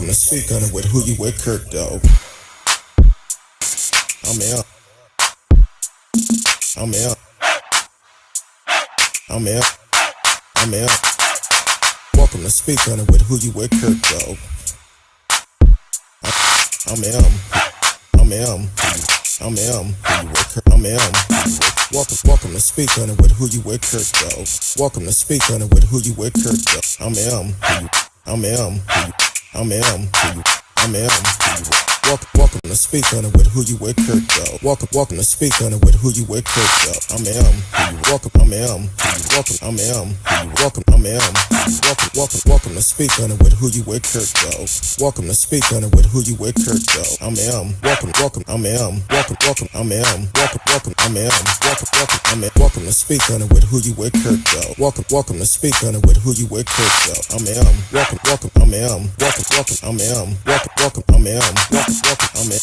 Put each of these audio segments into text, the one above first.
to speak on it with who you with, Kirk, though. I'm out. I'm out. I'm out. I'm out. Welcome to speak on it with who you with, Kirk, though. I'm M. I'm M. I'm M. Welcome to speak on it with who you with, Kirk, though. Welcome to speak on it with who you with, Kirk, though. I'm M. I'm M. I'm M. I'm M. Welcome to speak on it with who you with, Kirk, though. Welcome to speak on it with who you with, Kirk, though. I'm M. Welcome. I'm M. Welcome. I'm M. Welcome. I'm M. Welcome to speak on it with who you with, Kirk, though. Welcome to speak on it with who you with, Kirk, though. I'm M. Welcome. I'm M. Welcome. I'm M. Welcome. I'm M. I'm M. Welcome to speak on it with who you with, Kirk, though. Welcome to speak on it with who you with, Kirk, though. I'm M. Welcome. I'm M. Welcome. I'm M. Welcome. I'm M.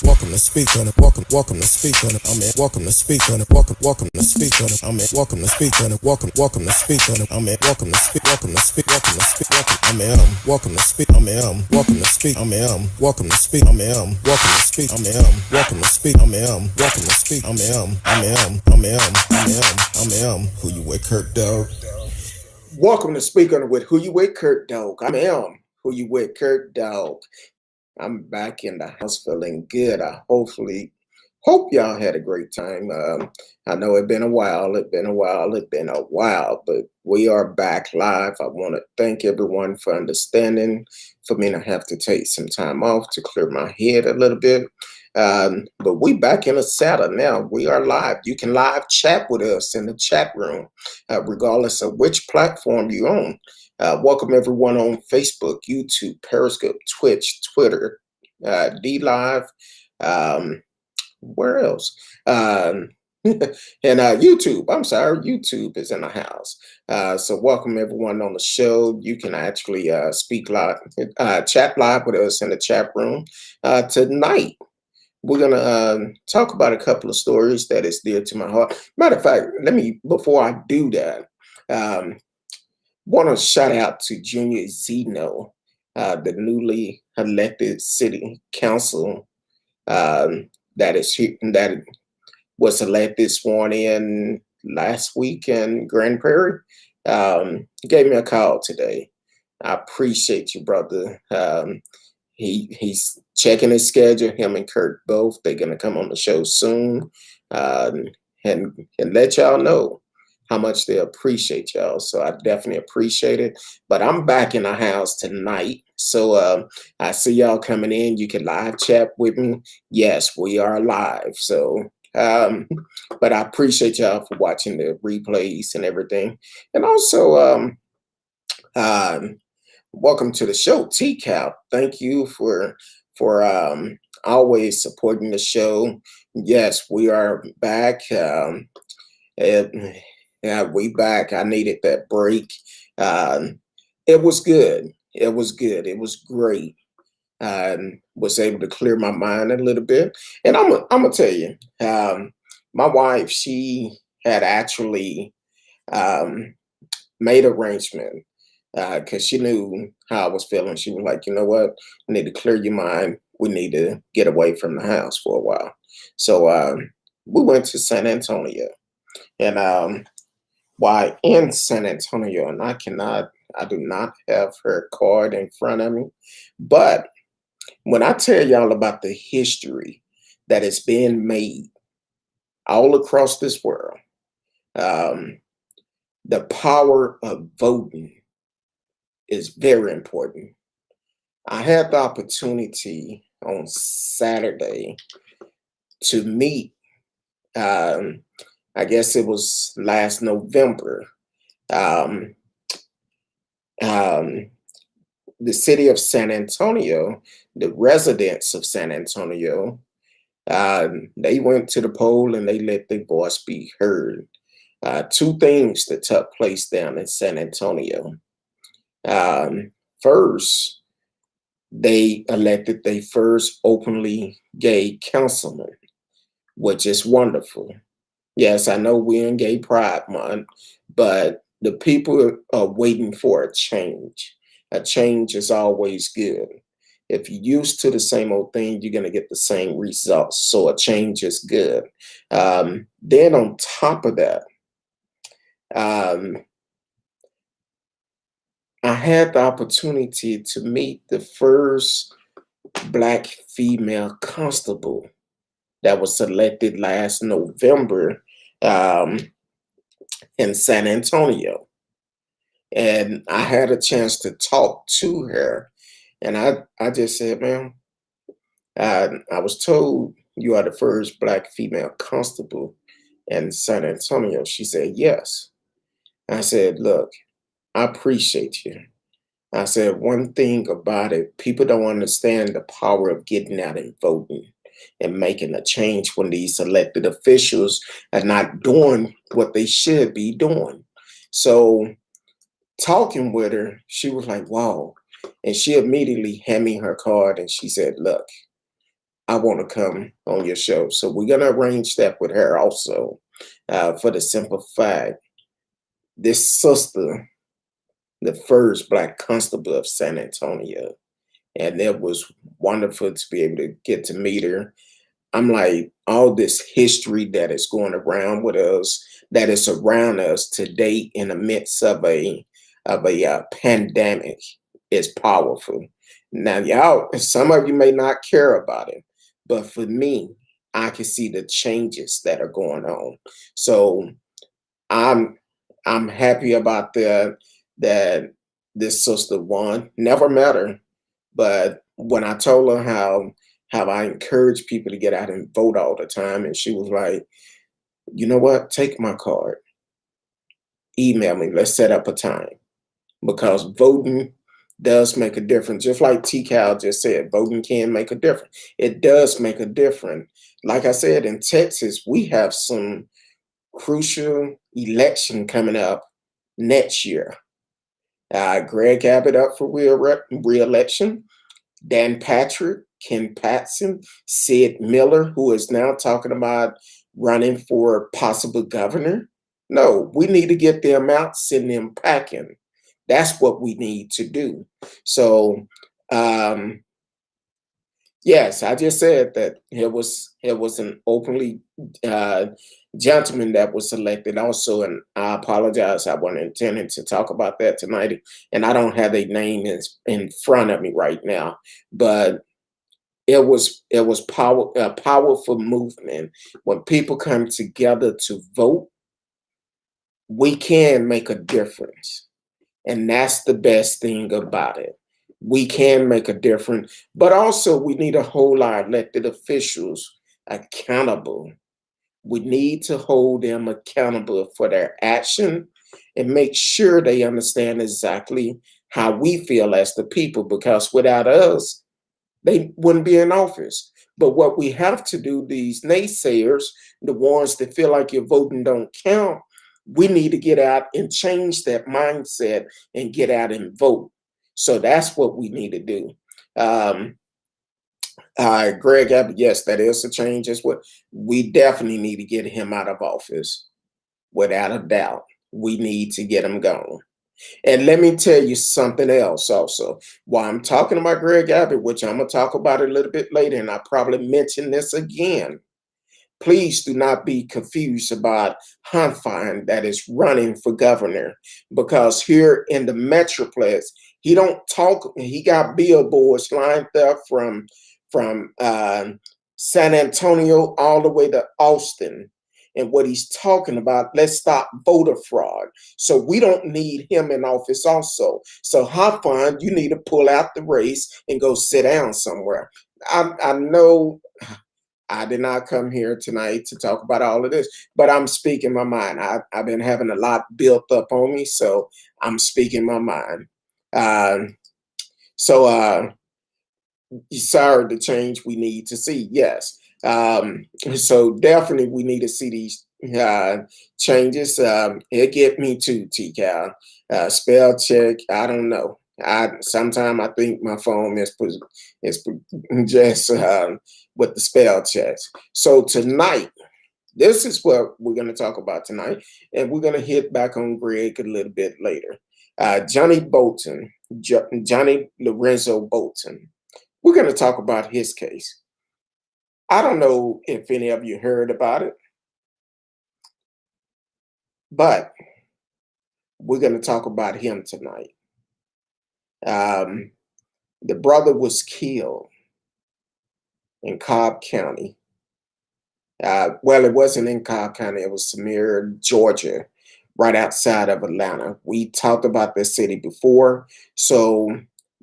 Welcome to speak on it. Welcome to speak on it. I'm in. Welcome to speak on it. Welcome to speak on it. I'm in. Welcome to speak on it. Welcome to speak on it. I'm in. Welcome to speak. Welcome to speak. I'm in. Welcome to speak. I'm in. Welcome to speak. I'm in. Welcome to speak. I'm in. Welcome to speak. I'm in. Welcome to speak. I'm in. Welcome to speak. I'm in. I'm in. Who you with, Kirk, dog? Welcome to speak on it with who you with, Kirk, dog. I'm in. Who you with, Kirk, dog? I'm back in the house feeling good. I hope y'all had a great time. I know it's been a while, but we are back live. I want to thank everyone for understanding, for me to have to take some time off to clear my head a little bit. But we back in the saddle now. We are live. You can live chat with us in the chat room, regardless of which platform you're on. Welcome everyone on Facebook, YouTube, Periscope, Twitch, Twitter, DLive, where else? And YouTube. I'm sorry, YouTube is in the house. So welcome everyone on the show. You can actually speak live, chat live with us in the chat room. Tonight, we're gonna talk about a couple of stories that is dear to my heart. Matter of fact, before I do that, want to shout out to Junior Zeno, the newly elected city council that was elected, sworn in last week in Grand Prairie. He gave me a call today. I appreciate you, brother. He's checking his schedule. Him and Kurt both. They're gonna come on the show soon, and let y'all know how much they appreciate y'all. So I definitely appreciate it. But I'm back in the house tonight. So I see y'all coming in. You can live chat with me. Yes, we are live. So, but I appreciate y'all for watching the replays and everything. And also, welcome to the show, T-Cap. Thank you for always supporting the show. Yes, we are back. Yeah, we back. I needed that break. It was good. It was great. Was able to clear my mind a little bit. And I'm gonna tell you, my wife, she had actually made arrangement because she knew how I was feeling. She was like, you know what? We need to clear your mind. We need to get away from the house for a while. So we went to San Antonio. And while in San Antonio, and I do not have her card in front of me, but when I tell y'all about the history that is being made all across this world, the power of voting is very important. I had the opportunity on Saturday to meet, I guess it was last November, the city of San Antonio, the residents of San Antonio, they went to the poll and they let their voice be heard. Two things that took place down in San Antonio. First, they elected their first openly gay councilman, which is wonderful. Yes, I know we're in Gay Pride Month, but the people are waiting for a change. A change is always good. If you're used to the same old thing, you're going to get the same results. So a change is good. Then on top of that, um, I had the opportunity to meet the first Black female constable that was selected last November um, in San Antonio. And I had a chance to talk to her. And I just said, ma'am, I was told you are the first Black female constable in San Antonio. She said, yes. I said, look, I appreciate you. I said, one thing about it, people don't understand the power of getting out and voting and making a change when these elected officials are not doing what they should be doing. So talking with her, she was like, wow. And she immediately handed me her card and she said, look, I want to come on your show. So we're going to arrange that with her also, for the simple fact, this sister, the first Black constable of San Antonio, and it was wonderful to be able to get to meet her. I'm like, all this history that is going around with us, that is around us today in the midst of a pandemic, is powerful. Now, y'all, some of you may not care about it, but for me, I can see the changes that are going on. So I'm I'm happy about that this sister won. Never met her, but when I told her how I encourage people to get out and vote all the time, and she was like, you know what? Take my card, email me. Let's set up a time because voting does make a difference. Just like T. Cal just said, voting can make a difference. It does make a difference. Like I said, in Texas, we have some crucial election coming up next year. Greg Abbott up for re-election. Dan Patrick, Ken Patson, Sid Miller, who is now talking about running for possible governor. No, we need to get them out, send them packing. That's what we need to do. So, um, yes, I just said that it was an openly uh, gentleman that was selected also, and I apologize. I wasn't intending to talk about that tonight, and I don't have a name in front of me right now, but it was a powerful movement. When people come together to vote, we can make a difference. And that's the best thing about it. We can make a difference, but also we need to hold our elected officials accountable. We need to hold them accountable for their action and make sure they understand exactly how we feel as the people, because without us, they wouldn't be in office. But what we have to do, these naysayers, the ones that feel like your voting don't count, we need to get out and change that mindset and get out and vote. So that's what we need to do. Um, Greg Abbott, yes, that is a change. As what we definitely need to get him out of office, without a doubt. We need to get him gone. And let me tell you something else also. While I'm talking about Greg Abbott, which I'm going to talk about a little bit later, and I probably mention this again, please do not be confused about Hanfine that is running for governor, because here in the Metroplex, he don't talk. He got billboards lined up from San Antonio all the way to Austin. And what he's talking about, let's stop voter fraud. So we don't need him in office also. So Hanfine, you need to pull out the race and go sit down somewhere. I know I did not come here tonight to talk about all of this, but I'm speaking my mind. I've been having a lot built up on me, so I'm speaking my mind. Uh, so, sorry, the change we need to see, yes. So definitely we need to see these changes. It get me too, T-Cal. Spell check, I don't know. Sometimes I think my phone is just with the spell checks. So tonight, this is what we're going to talk about tonight, and we're going to hit back on Greg a little bit later. Johnny Bolton, Johnny Lorenzo Bolton, we're going to talk about his case. I don't know if any of you heard about it, but we're going to talk about him tonight. The brother was killed in Cobb County. Well, it wasn't in Cobb County. It was Samir, Georgia, right outside of Atlanta. We talked about this city before.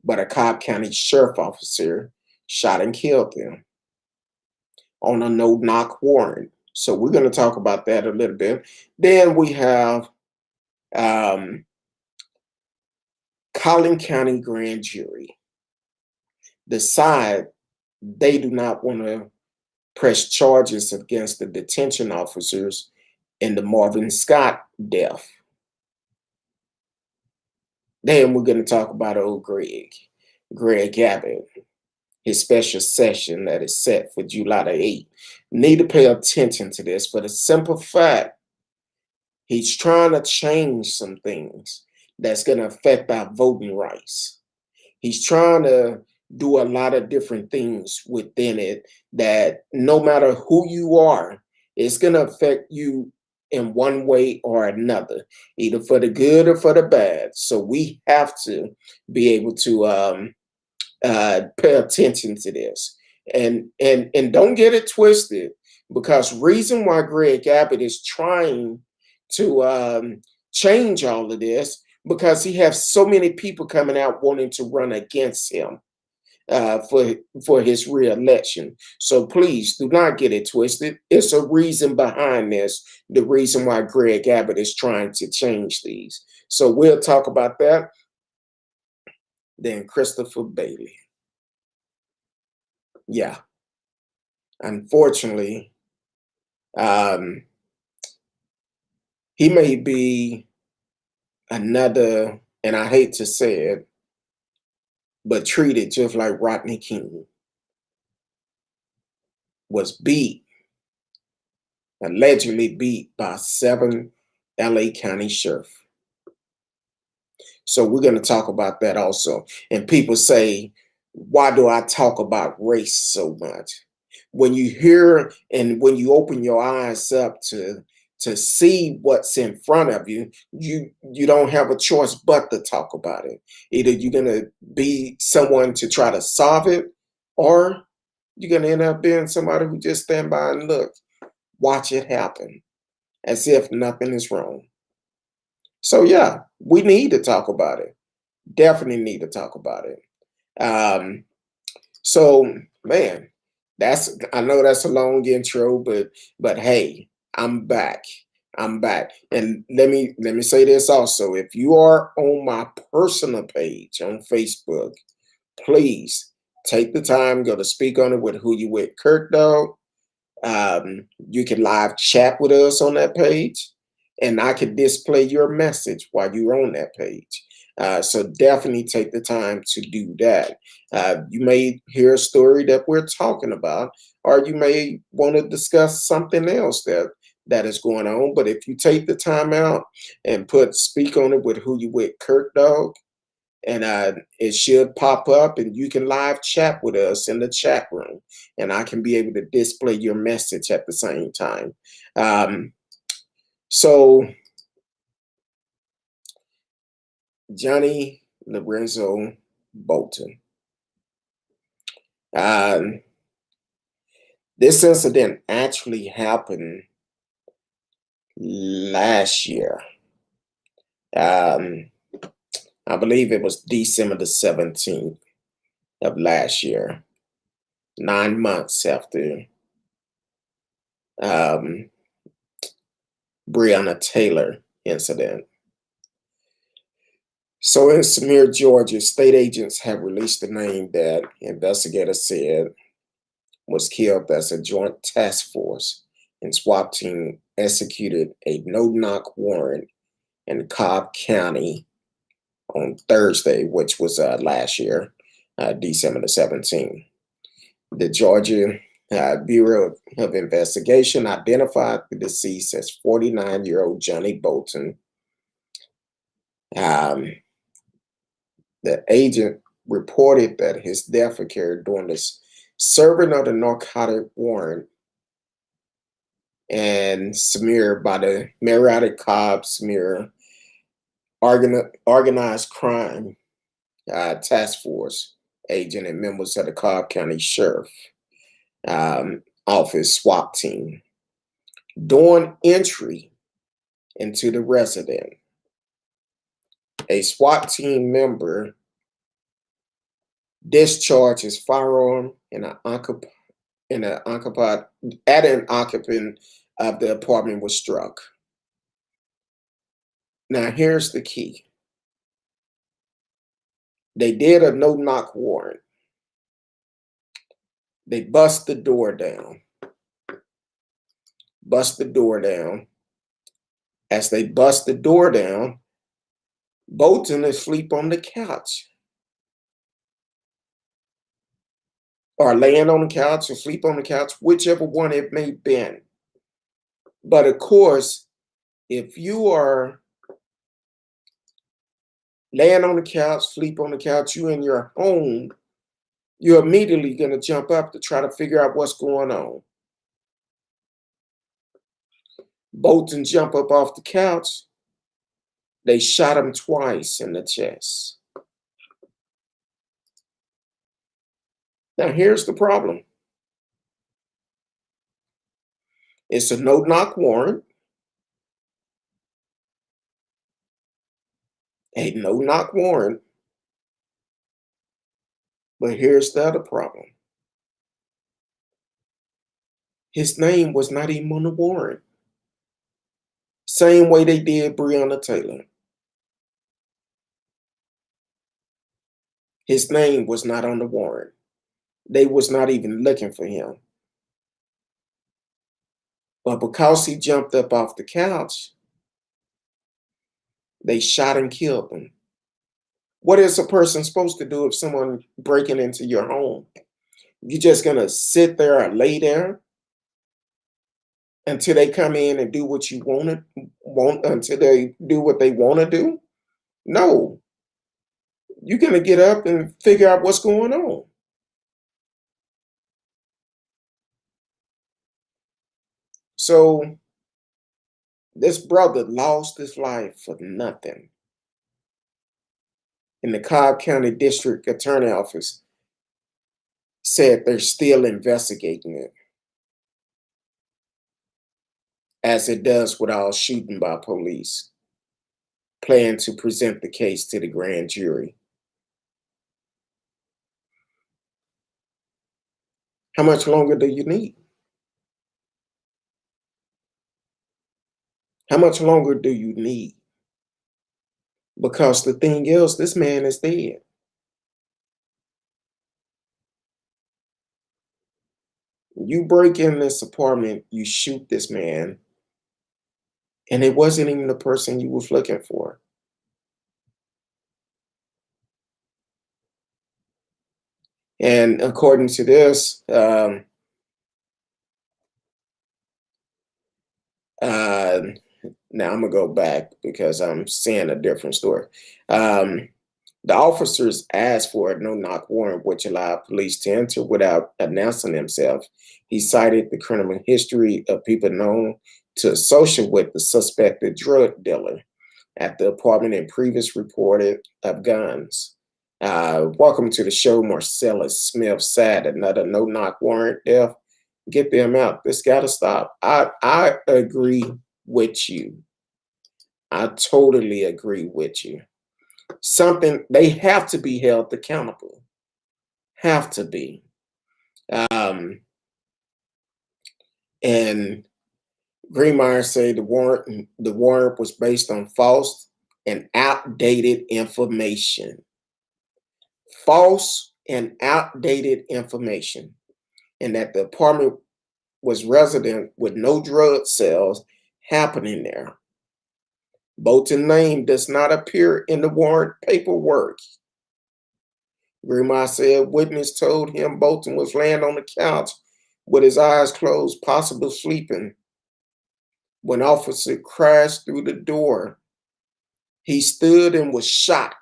But a Cobb County sheriff officer shot and killed them on a no knock warrant. So we're going to talk about that a little bit. Then we have Collin County grand jury decide they do not want to press charges against the detention officers in the Marvin Scott death. Then we're going to talk about old Greg Abbott, his special session that is set for July the 8th. Need to pay attention to this for the simple fact he's trying to change some things that's going to affect our voting rights. He's trying to do a lot of different things within it that no matter who you are, it's going to affect you in one way or another, either for the good or for the bad. So we have to be able to pay attention to this. And don't get it twisted, because reason why Greg Abbott is trying to change all of this, because he has so many people coming out wanting to run against him for his re-election. So please do not get it twisted. It's a reason behind this, the reason why Greg Abbott is trying to change these. So we'll talk about that. Then Christopher Bailey. Yeah. Unfortunately, he may be another, and I hate to say it, but treated just like Rodney King was allegedly beat by 7 LA County sheriff. So we're going to talk about that also. And people say, why do I talk about race so much? When you hear and when you open your eyes up to see what's in front of you, you don't have a choice but to talk about it. Either you're going to be someone to try to solve it, or you're going to end up being somebody who just stand by and look, watch it happen, as if nothing is wrong. So yeah, we need to talk about it. Definitely need to talk about it. So man, I know that's a long intro, but hey, I'm back. And let me say this also. If you are on my personal page on Facebook, please take the time, go to Speak On It with Who You With Kurt Dog. You can live chat with us on that page, and I can display your message while you're on that page. So definitely take the time to do that. You may hear a story that we're talking about, or you may want to discuss something else that is going on. But if you take the time out and put Speak On It with Who You With Kurt Dog, and it should pop up, and you can live chat with us in the chat room, and I can be able to display your message at the same time. So Johnny Lorenzo Bolton. This incident actually happened last year. I believe it was December the 17th of last year, 9 months after Breonna Taylor incident. So in Samir, Georgia, state agents have released the name that investigators said was killed as a joint task force and SWAT team executed a no-knock warrant in Cobb County on Thursday, which was last year, December the 17th. The Georgia Bureau of Investigation identified the deceased as 49-year-old Johnny Bolton. The agent reported that his death occurred during this serving of the narcotic warrant and smeared by the Marietta Cobb smear organized crime task force agent and members of the Cobb County Sheriff Office SWAT team. During entry into the residence, a SWAT team member discharged his firearm at an occupant of the apartment was struck. Now here's the key. They did a no-knock warrant. They bust the door down. As they bust the door down, Bolton is asleep on the couch. Or laying on the couch or sleep on the couch, whichever one it may have been. But of course, if you are laying on the couch, sleep on the couch, you in your home, you're immediately going to jump up to try to figure out what's going on. Bolton jumped up off the couch. They shot him twice in the chest. Now here's the problem. It's a no-knock warrant. A no-knock warrant. But here's the other problem. His name was not even on the warrant. Same way they did Breonna Taylor. His name was not on the warrant. They was not even looking for him. But because he jumped up off the couch, they shot and killed him. What is a person supposed to do if someone breaking into your home? You just gonna sit there or lay there until they come in and do what you want until they do what they want to do? No. You're gonna get up and figure out what's going on. So this brother lost his life for nothing. And the Cobb County District Attorney Office said they're still investigating it, as it does with all shooting by police, plan to present the case to the grand jury. How much longer do you need? How much longer do you need? Because the thing is, this man is dead. You break in this apartment, you shoot this man, and it wasn't even the person you was looking for. And according to this, now I'm gonna go back because I'm seeing a different story. The officers asked for a no-knock warrant, which allowed police to enter without announcing themselves. He cited the criminal history of people known to associate with the suspected drug dealer at the apartment and previous reported of guns. Welcome to the show, Marcellus Smith said. Another no-knock warrant death. Get them out. This got to stop. I agree with you. I totally agree with you. They have to be held accountable. Have to be. And Greenmeyer said the warrant was based on false and outdated information. False and outdated information. And that the apartment was resident with no drug sales happening there. Bolton's name does not appear in the warrant paperwork. Greenmeyer said witness told him Bolton was laying on the couch with his eyes closed, possibly sleeping. When officer crashed through the door, he stood and was shot.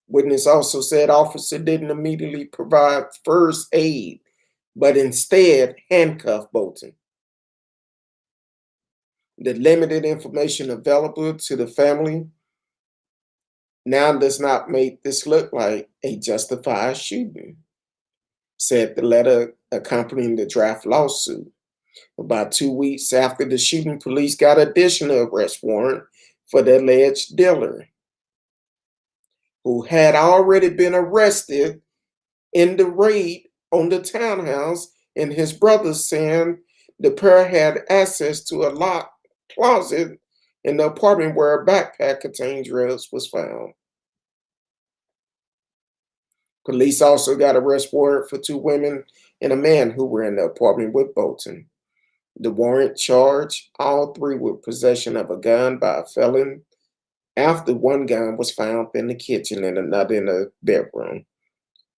Witness also said officer didn't immediately provide first aid, but instead handcuffed Bolton. The limited information available to the family now does not make this look like a justified shooting, said the letter accompanying the draft lawsuit. About 2 weeks after the shooting, police got additional arrest warrant for the alleged dealer, who had already been arrested in the raid on the townhouse, and his brother saying the pair had access to a locked closet in the apartment where a backpack containing drugs was found. Police also got arrest warrant for 2 women and a man who were in the apartment with Bolton. The warrant charged all 3 with possession of a gun by a felon after one gun was found in the kitchen and another in the bedroom.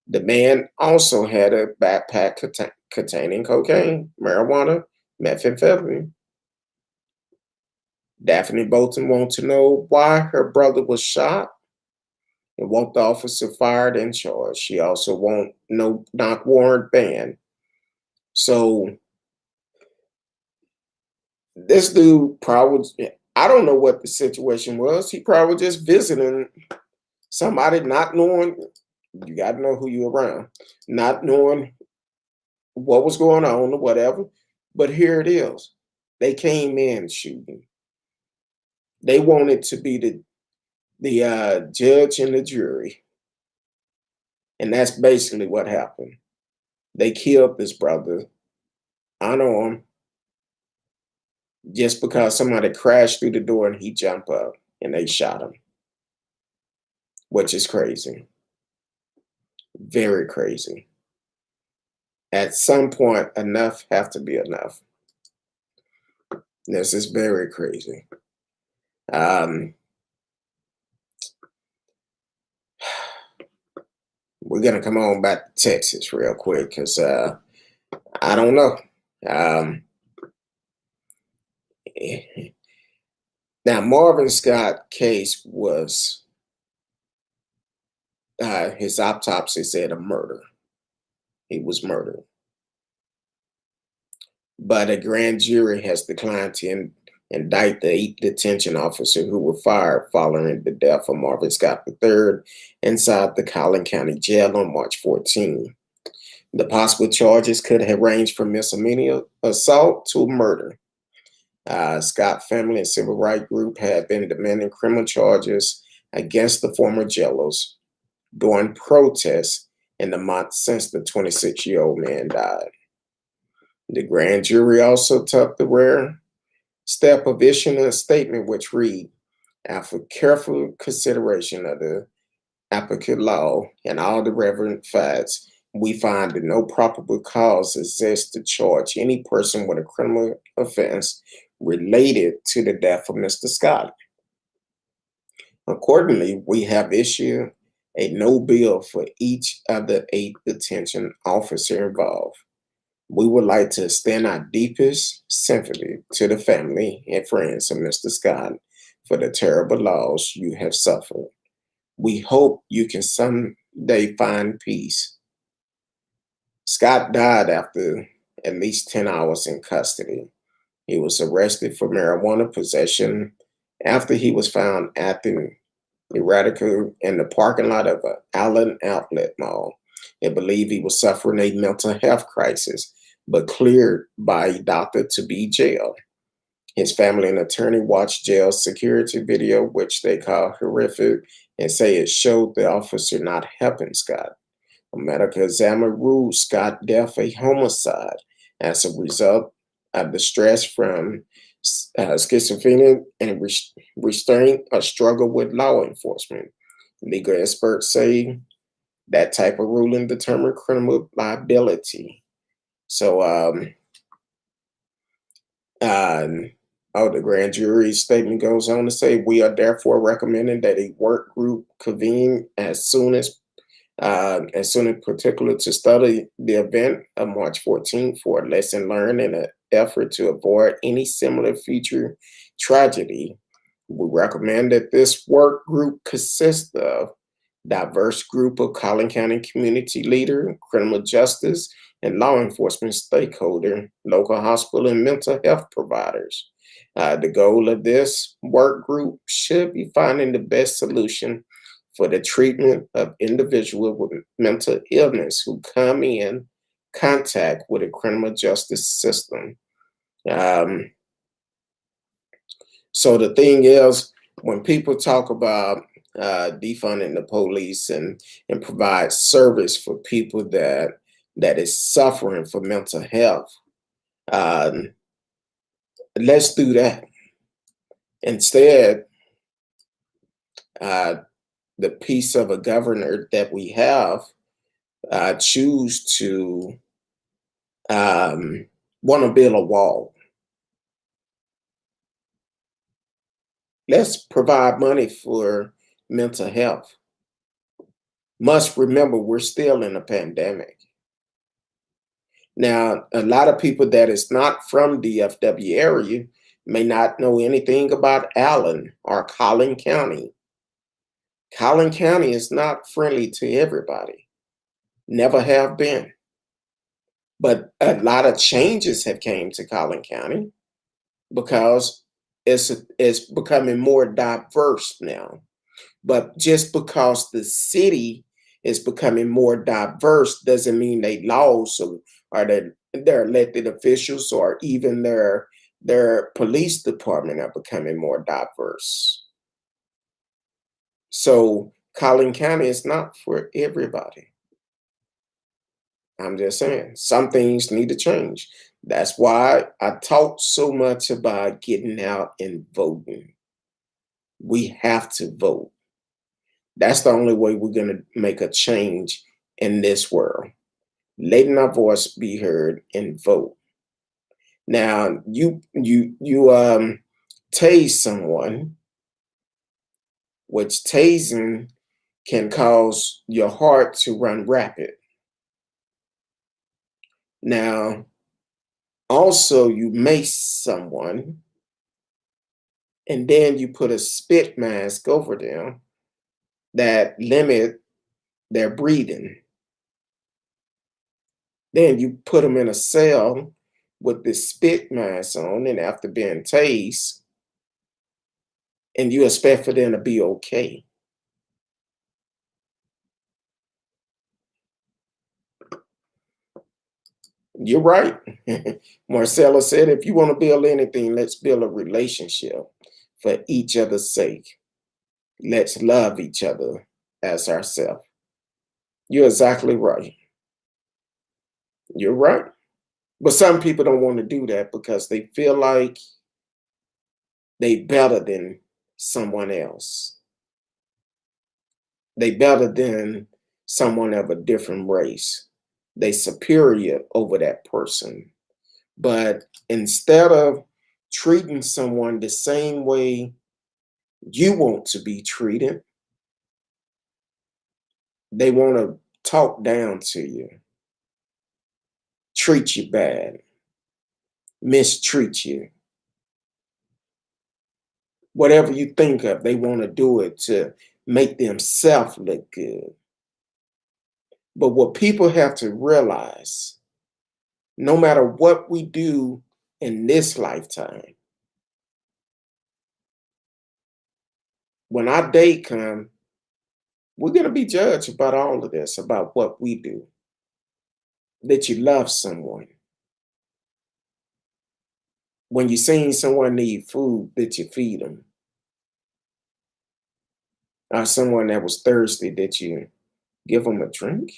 The man also had a backpack containing cocaine, marijuana, methamphetamine. Daphne Bolton wanted to know why her brother was shot and want the officer fired and charged. She also want no knock warrant banned. So this dude probably, I don't know what the situation was. He probably just visiting somebody, not knowing, you got to know who you're around, not knowing what was going on or whatever. But here it is. They came in shooting. They wanted to be the judge and the jury. And that's basically what happened. They killed this brother unarmed just because somebody crashed through the door and he jumped up and they shot him, which is crazy. Very crazy. At some point, enough have to be enough. This is very crazy. We're going to come on back to Texas real quick because I don't know. Now, Marvin Scott case was, his autopsy said a murder. He was murdered. But a grand jury has declined to indict the 8 detention officers who were fired following the death of Marvin Scott III inside the Collin County jail on March 14. The possible charges could have ranged from misdemeanor assault to murder. Scott family and civil rights group had been demanding criminal charges against the former jailers during protests in the month since the 26-year-old man died. The grand jury also took the rare step of issuing a statement which read, after careful consideration of the applicable law and all the relevant facts, we find that no probable cause exists to charge any person with a criminal offense related to the death of Mr. Scott. Accordingly, we have issued a no bill for each of the 8 detention officers involved. We would like to extend our deepest sympathy to the family and friends of Mr. Scott for the terrible loss you have suffered. We hope you can someday find peace. Scott died after at least 10 hours in custody. He was arrested for marijuana possession after he was found acting erratically in the parking lot of an Allen Outlet Mall. They believe he was suffering a mental health crisis, but cleared by a doctor to be jailed. His family and attorney watched jail security video, which they call horrific, and say it showed the officer not helping Scott. A medical examiner ruled Scott's death a homicide as a result of the stress from schizophrenia and restraint or struggle with law enforcement. Legal experts say that type of ruling determined criminal liability. So, the grand jury statement goes on to say, we are therefore recommending that a work group convene as soon as particular to study the event of March 14th for a lesson learned in an effort to avoid any similar future tragedy. We recommend that this work group consist of diverse group of Collin County community leader, criminal justice, and law enforcement stakeholder, local hospital and mental health providers. The goal of this work group should be finding the best solution for the treatment of individuals with mental illness who come in contact with the criminal justice system. Um, so the thing is, when people talk about defunding the police and provide service for people that is suffering from mental health, um, let's do that. Instead, uh, the piece of a governor that we have choose to want to build a wall. Let's provide money for mental health. Must remember, we're still in a pandemic. Now, a lot of people that is not from DFW area may not know anything about Allen or Collin County. Collin County is not friendly to everybody. Never have been. But a lot of changes have came to Collin County because it's becoming more diverse now. But just because the city is becoming more diverse doesn't mean they laws or their elected officials or even their police department are becoming more diverse. So Collin County is not for everybody. I'm just saying, some things need to change. That's why I talk so much about getting out and voting. We have to vote. That's the only way we're going to make a change in this world. Letting our voice be heard and vote. Now, you tase someone, which tasing can cause your heart to run rapid. Now, also you mace someone, and then you put a spit mask over them that limit their breathing. Then you put them in a cell with the spit mask on, and after being tased, and you expect for them to be okay. You're right. Marcella said, if you want to build anything, let's build a relationship for each other's sake. Let's love each other as ourselves. You're exactly right. You're right. But some people don't want to do that because they feel like they better than someone else. They better than someone of a different race. They superior over that person. But instead of treating someone the same way you want to be treated, they want to talk down to you, treat you bad, mistreat you. Whatever you think of, they want to do it to make themselves look good. But what people have to realize, no matter what we do in this lifetime, when our day comes, we're going to be judged about all of this, about what we do. That you love someone. When you seen someone need food, that you feed them. Or someone that was thirsty, that you give them a drink.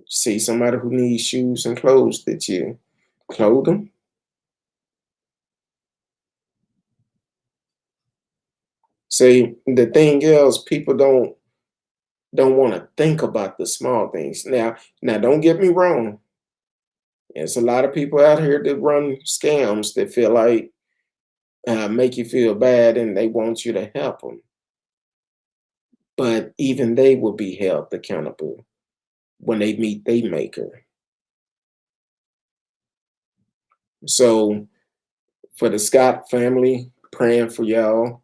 See somebody who needs shoes and clothes, that you clothe them. See, the thing is, people don't want to think about the small things. Now, don't get me wrong. There's a lot of people out here that run scams that feel like make you feel bad and they want you to help them. But even they will be held accountable when they meet their maker. So for the Scott family, praying for y'all.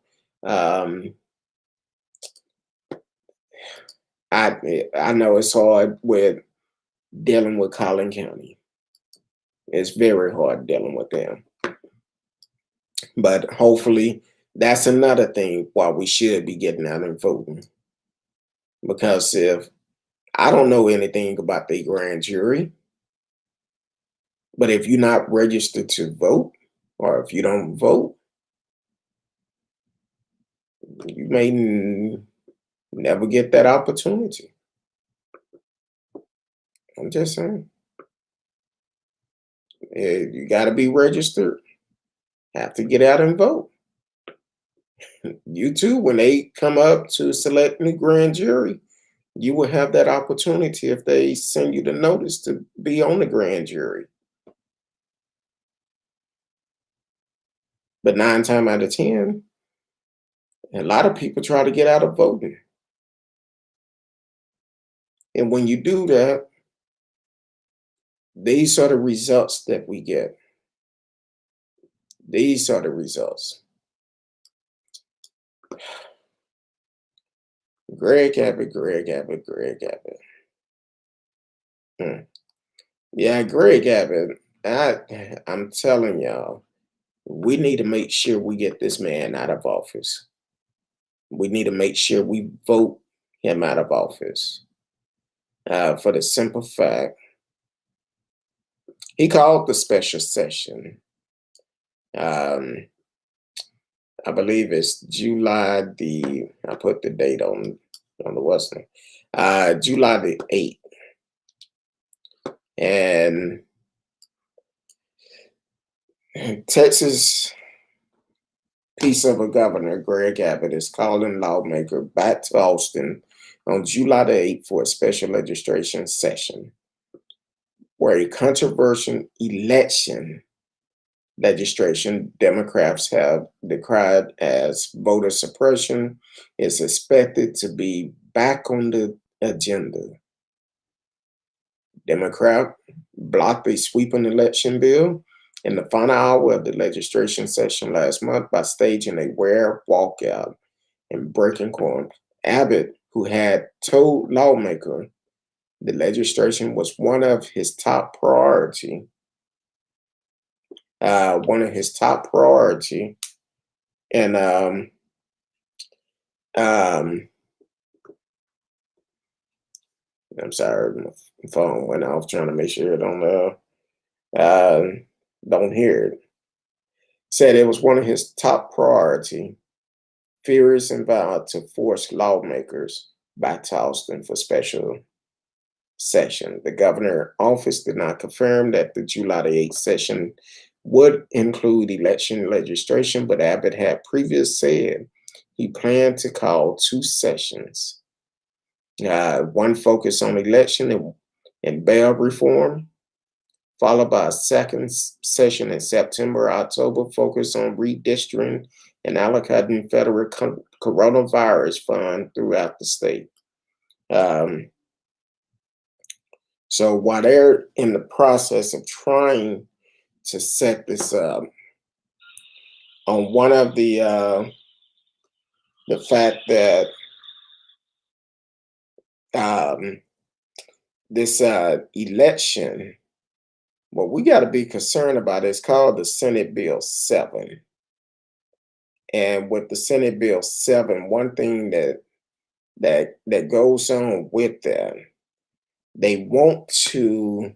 I know it's hard with dealing with Collin County. It's very hard dealing with them. But hopefully that's another thing why we should be getting out and voting. Because if I don't know anything about the grand jury, but if you're not registered to vote, or if you don't vote, you may never get that opportunity. I'm just saying. You got to be registered. Have to get out and vote. You too, when they come up to select new grand jury, you will have that opportunity if they send you the notice to be on the grand jury. But 9 times out of 10, a lot of people try to get out of voting. And when you do that, these are the results that we get. These are the results. Greg Abbott. Yeah, Greg Abbott. I'm telling y'all, we need to make sure we get this man out of office. We need to make sure we vote him out of office. For the simple fact, he called the special session. I believe it's July I put the date on the Western. July the 8th. And Texas piece of a governor, Greg Abbott, is calling lawmaker back to Austin on July the 8th for a special legislation session where a controversial election legislation Democrats have decried as voter suppression is expected to be back on the agenda. Democrat blocked a sweeping election bill in the final hour of the legislation session last month by staging a rare walkout and breaking quorum. Abbott, who had told lawmaker the legislation was one of his top priority, and I'm sorry, my phone went off trying to make sure it don't hear it. Said it was one of his top priority, furious and vowed to force lawmakers back to Austin for special session. The governor office did not confirm that the July the 8th session would include election legislation, but Abbott had previously said he planned to call 2 sessions. One focused on election and bail reform, followed by a second session in September, October, focused on redistricting and allocating federal coronavirus fund throughout the state. So while they're in the process of trying to set this up, on one of the fact that this election, what we got to be concerned about is called the Senate Bill 7. And with the Senate Bill 7, one thing that goes on with that, they want to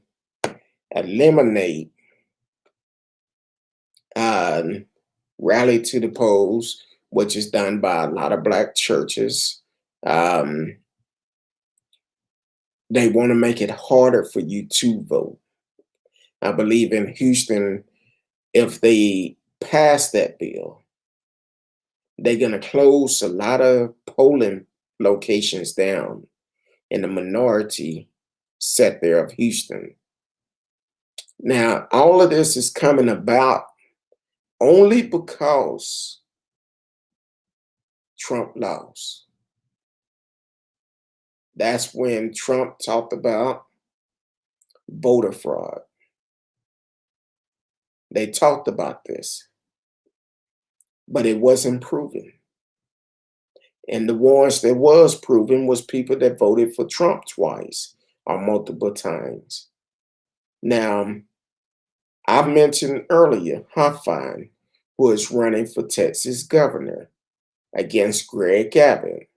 eliminate rally to the polls, which is done by a lot of Black churches. They want to make it harder for you to vote. I believe in Houston, if they pass that bill, they're going to close a lot of polling locations down in the minority sector of Houston. Now, all of this is coming about only because Trump lost. That's when Trump talked about voter fraud. They talked about this, but it wasn't proven. And the ones that was proven was people that voted for Trump twice or multiple times. Now, I mentioned earlier Huffine, who is running for Texas governor against Greg Abbott.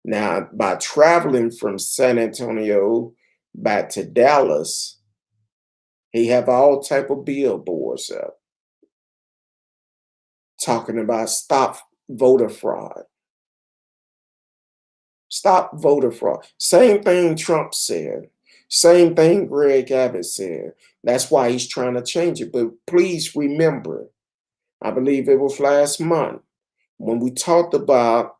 Now, by traveling from San Antonio back to Dallas, he have all type of billboards up talking about stop voter fraud. Stop voter fraud. Same thing Trump said. Same thing Greg Abbott said. That's why he's trying to change it. But please remember, I believe it was last month when we talked about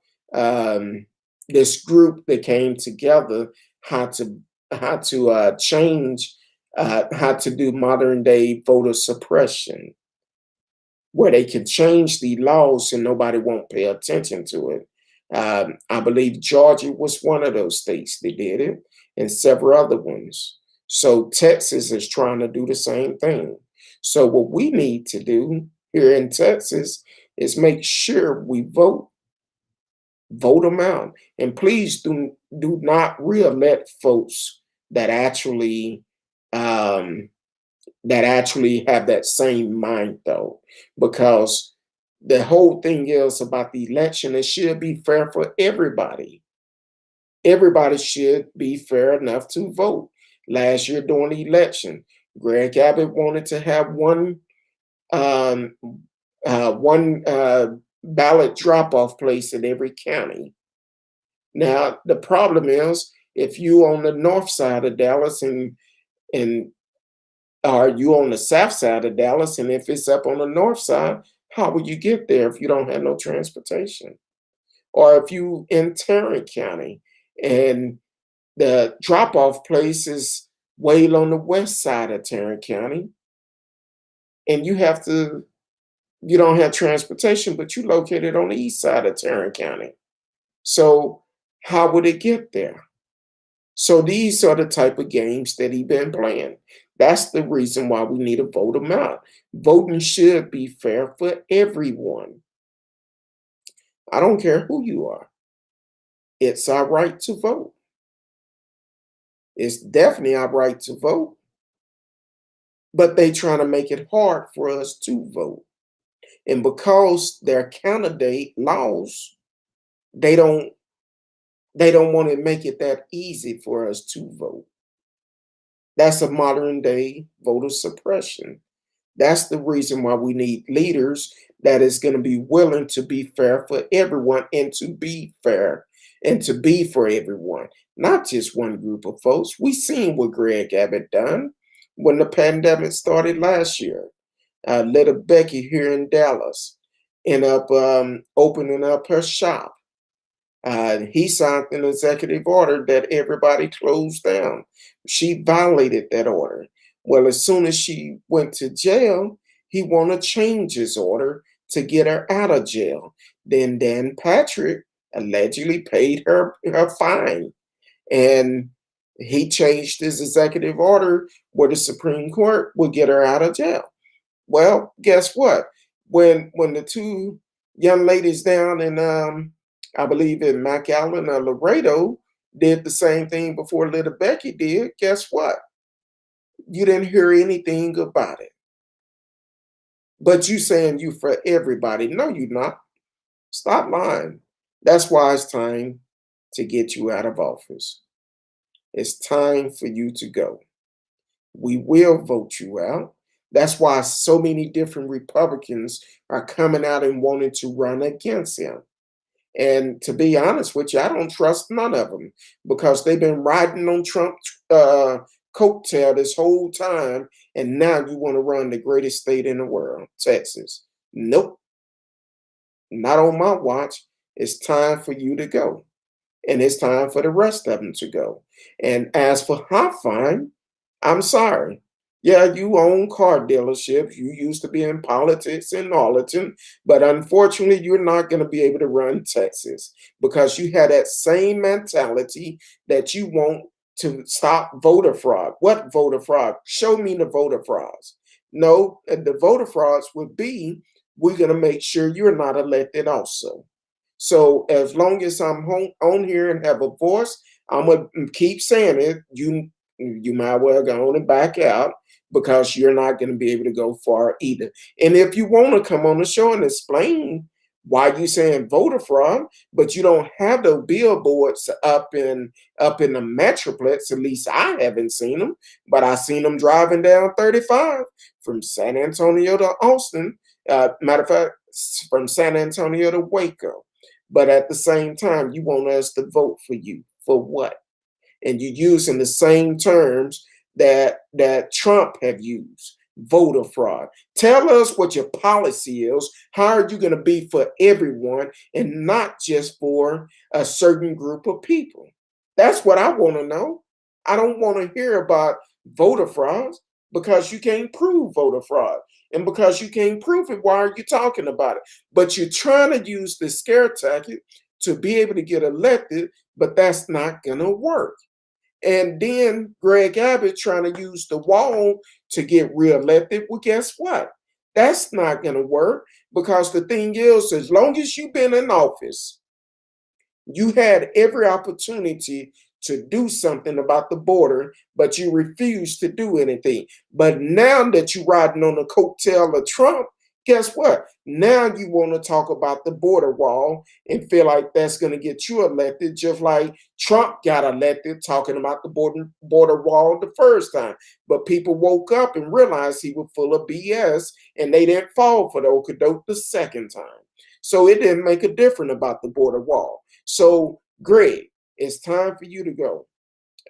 this group that came together how to change how to do modern day voter suppression, where they can change the laws and nobody won't pay attention to it. I believe Georgia was one of those states that did it, and several other ones. So Texas is trying to do the same thing. So what we need to do here in Texas is make sure we vote them out, and please do not re-elect folks that actually have that same mind though, because the whole thing is about the election. It should be fair for everybody. Everybody should be fair enough to vote. Last year during the election, Greg Abbott wanted to have one ballot drop-off place in every county. Now the problem is if you on the north side of Dallas and are you on the south side of Dallas, and if it's up on the north side, how will you get there if you don't have no transportation? Or if you in Tarrant County and the drop-off place is way on the west side of Tarrant County, and you don't have transportation, but you located on the east side of Tarrant County. So how would it get there? So these are the type of games that he's been playing. That's the reason why we need to vote him out. Voting should be fair for everyone. I don't care who you are. It's our right to vote. It's definitely our right to vote. But they trying to make it hard for us to vote. And because their candidate laws, they don't want to make it that easy for us to vote. That's a modern day voter suppression. That's the reason why we need leaders that is going to be willing to be fair for everyone and to be fair and to be for everyone, not just one group of folks. We seen what Greg Abbott done when the pandemic started last year. Little Becky here in Dallas ended up opening up her shop. He signed an executive order that everybody closed down. She violated that order. Well, as soon as she went to jail, he wanted to change his order to get her out of jail. Then Dan Patrick allegedly paid her fine, and he changed his executive order where the Supreme Court would get her out of jail. Well, guess what? When the two young ladies down in I believe in McAllen or Laredo did the same thing before little Becky did, guess what? You didn't hear anything about it. But you saying you for everybody. No, you're not. Stop lying. That's why it's time to get you out of office. It's time for you to go. We will vote you out. That's why so many different Republicans are coming out and wanting to run against him. And to be honest with you, I don't trust none of them because they've been riding on Trump's coattail this whole time. And now you want to run the greatest state in the world, Texas. Nope. Not on my watch. It's time for you to go. And it's time for the rest of them to go. And as for Hoffine, I'm sorry. Yeah, you own car dealerships. You used to be in politics in Arlington, but unfortunately, you're not going to be able to run Texas because you had that same mentality that you want to stop voter fraud. What voter fraud? Show me the voter frauds. No, the voter frauds would be, we're going to make sure you're not elected also. So as long as I'm on here and have a voice, I'm gonna keep saying it. You might well go on and back out because you're not going to be able to go far either. And if you want to come on the show and explain why you saying voter fraud, but you don't have the billboards up in the metroplex, at least I haven't seen them, but I seen them driving down 35 from San Antonio to Austin. Matter of fact, from San Antonio to Waco. But at the same time, you want us to vote for you for what? And you're using the same terms that Trump have used, voter fraud. Tell us what your policy is. How are you going to be for everyone and not just for a certain group of people? That's what I want to know. I don't want to hear about voter fraud because you can't prove voter fraud. And because you can't prove it, why are you talking about it? But you're trying to use the scare tactic to be able to get elected, but that's not going to work. And then Greg Abbott trying to use the wall to get reelected. Well, guess what? That's not going to work because the thing is, as long as you've been in office, you had every opportunity to do something about the border, but you refused to do anything. But now that you're riding on the coattail of Trump, guess what? Now you want to talk about the border wall and feel like that's going to get you elected, just like Trump got elected talking about the border wall the first time. But people woke up and realized he was full of BS, and they didn't fall for the okie-doke the second time. So it didn't make a difference about the border wall. So, Greg, it's time for you to go.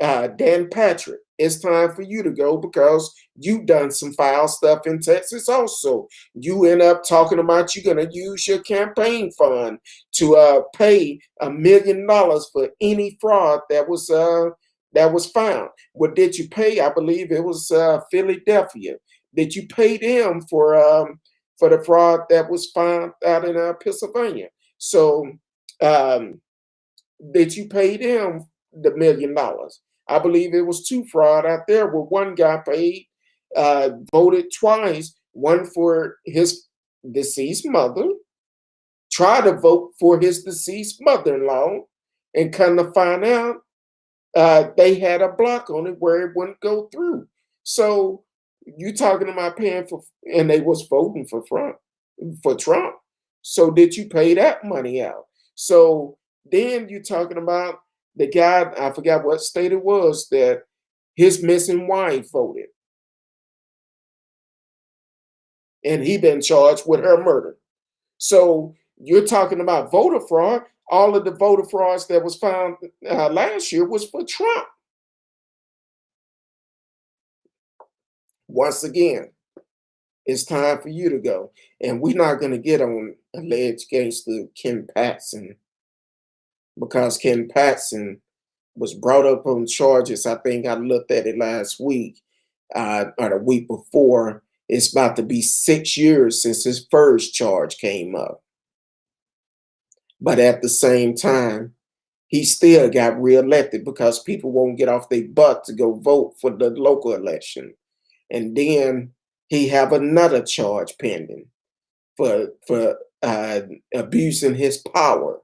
Dan Patrick, it's time for you to go because you've done some foul stuff in Texas also. You end up talking about you're going to use your campaign fund to pay $1 million for any fraud that was found. What did you pay? I believe it was Philadelphia. Did you pay them for the fraud that was found out in Pennsylvania? So did you pay them the $1 million? I believe it was 2 fraud out there where one guy paid, voted twice, one for his deceased mother, tried to vote for his deceased mother-in-law, and come to find out they had a block on it where it wouldn't go through. So you talking about paying for, and they was voting for Trump. So did you pay that money out? So then you're talking about the guy, I forgot what state it was, that his missing wife voted. And he been charged with her murder. So you're talking about voter fraud. All of the voter frauds that was found last year was for Trump. Once again, it's time for you to go. And we're not going to get on alleged gangster Ken Paxton, because Ken Paxton was brought up on charges. I think I looked at it last week or the week before. It's about to be 6 years since his first charge came up. But at the same time, he still got reelected because people won't get off their butt to go vote for the local election. And then he have another charge pending for abusing his power.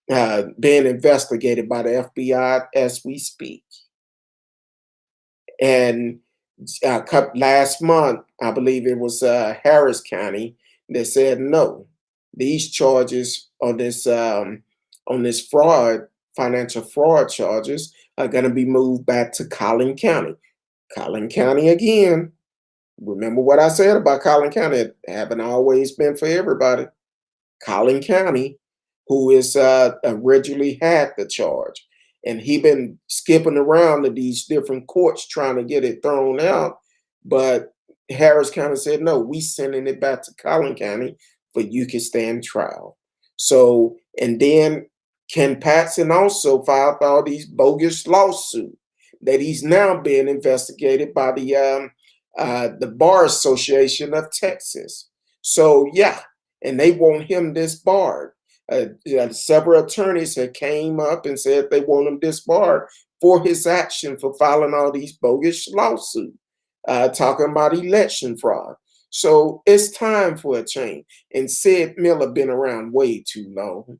Being investigated by the FBI as we speak. And last month, I believe it was Harris County that said no. These charges on this fraud, financial fraud charges, are going to be moved back to Collin County. Collin County again. Remember what I said about Collin County? It haven't always been for everybody. Collin County, who is originally had the charge. And he been skipping around to these different courts trying to get it thrown out. But Harris County said, no, we sending it back to Collin County for you can stand trial. So, and then Ken Paxton also filed all these bogus lawsuits that he's now being investigated by the Bar Association of Texas. So, yeah, and they want him disbarred. Several attorneys had came up and said they want him disbarred for his action for filing all these bogus lawsuits, talking about election fraud. So it's time for a change. And Sid Miller been around way too long.